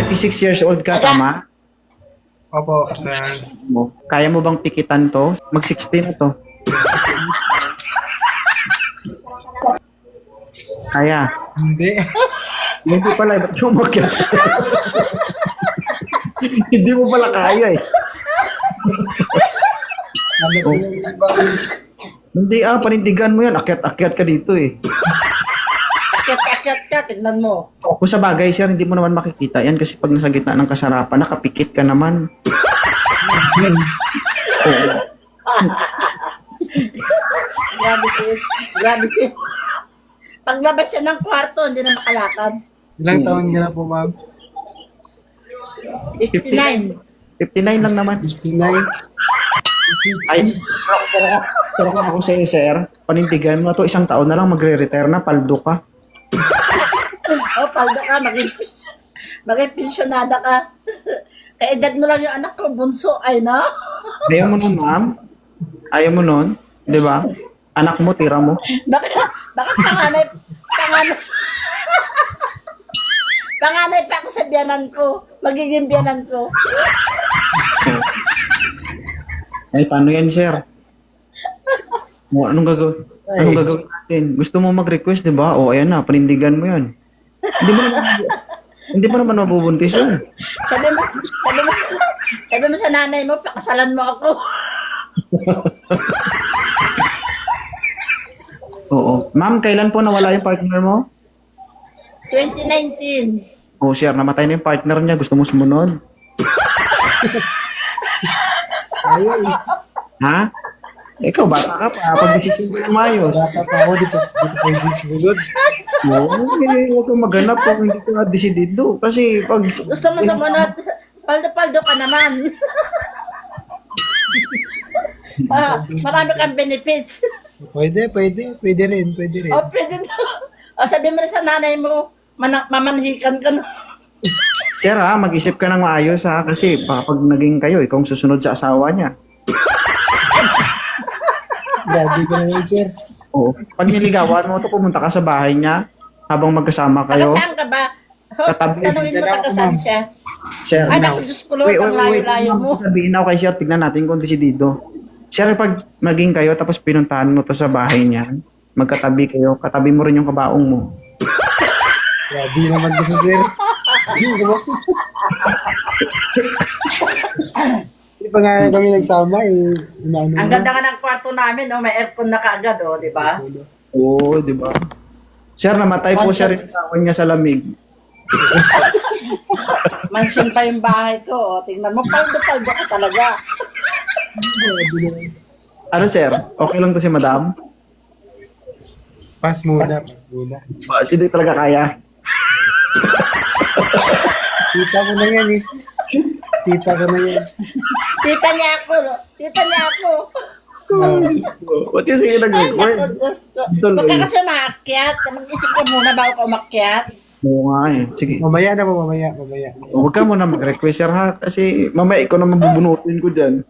26 years old ka, tama? Opo, sir. Kaya mo bang pikitan to? Mag-16 na to. Kaya. Hindi. Hindi pala, ba't yung umakyat? Hindi mo pala kaya eh. Ano po yung Hindi panindigan mo yan. Akyat-akyat ka dito eh. Akyat ka, tignan mo. Kung sa bagay, sir, hindi mo naman makikita yan kasi pag nasa gitna ng kasarapan, nakapikit ka naman. Grabe sis. Paglabas siya ng kwarto, hindi na makalakad. ilang taon ka na po, ma'am? 59. 59 lang naman. 59? Ay, pero kung ako sa iyo, sir, panindigan mo, isang taon na lang magre-retire na, paldo ka. Paldo ka, maging pensyonada ka. Kaedad mo lang yung anak ko, bunso, ay na. Ayaw mo nun, ma'am? Ayaw mo nun? Di ba? Anak mo, tira mo. Baka panganay pa ako sa biyanan ko. Magiging biyanan ko. Ay, paano yan, sir? Anong gagawin natin? Gusto mo mag-request, di ba? O, ayan na, panindigan mo yan. Hindi mo naman mabubuntis yun. Sabi mo sa nanay mo, pakasalan mo ako. Oo. Ma'am, kailan po nawala yung partner mo? 2019. Oh, sir, namatay na yung partner niya. Gusto mo sumunod? Ayaw eh. Ha? Ikaw, bata ka pa. Pag-desisyon ko ng mayos. Bata pa ako, dito pwede sumunod. Oo, huwag kang maghanap kung hindi ka desidido. Kasi pag... Gusto mo sumunod, paldo-paldo ka naman. Marami kang benefits. Pwede rin. Pwede na. Sabi mo na sa nanay mo, mamanhikan ka na. Sir, mag-isip ka ng maayos kasi pag naging kayo, ikaw ang susunod sa asawa niya. Grabe ka naman, sir. Oo. Pag niligawan mo to, pumunta ka sa bahay niya habang magkasama kayo. Taga saan ka ba? Host, Katabi. tanungin mo taga saan siya. Sir, Ay, naku, Diyos ko, Lord, ang layo-layo mo. Sasabihin ako kay Sir, tignan natin kung desidido. Sir, pag naging kayo, tapos pinuntahan mo to sa bahay niya, magkatabi kayo, katabi mo rin yung kabaong mo. Grabe naman kasi, sir. Hindi pa nga kami nagsama eh. Ang ganda ka ng kwarto namin, may aircon na kaagad, di ba? Oo, di ba? Sir, namatay po siya rin sa akin niya sa lamig. Mansion pa yung bahay ko, tingnan mo, paldo-paldo ka talaga. Ano, sir? Okay lang to si madam? Pass muna. Hindi talaga kaya. Tita ko na yan eh. Tita niya ako. What is it nag-request? Huwag ka kasi umakyat. Mag-isip ka muna bago ka umakyat. Oo nga eh. Sige. Mamaya na po, mamaya. Huwag ka muna mag-request, sir, ha? Kasi mamaya ikaw na mabubunutin ko dyan.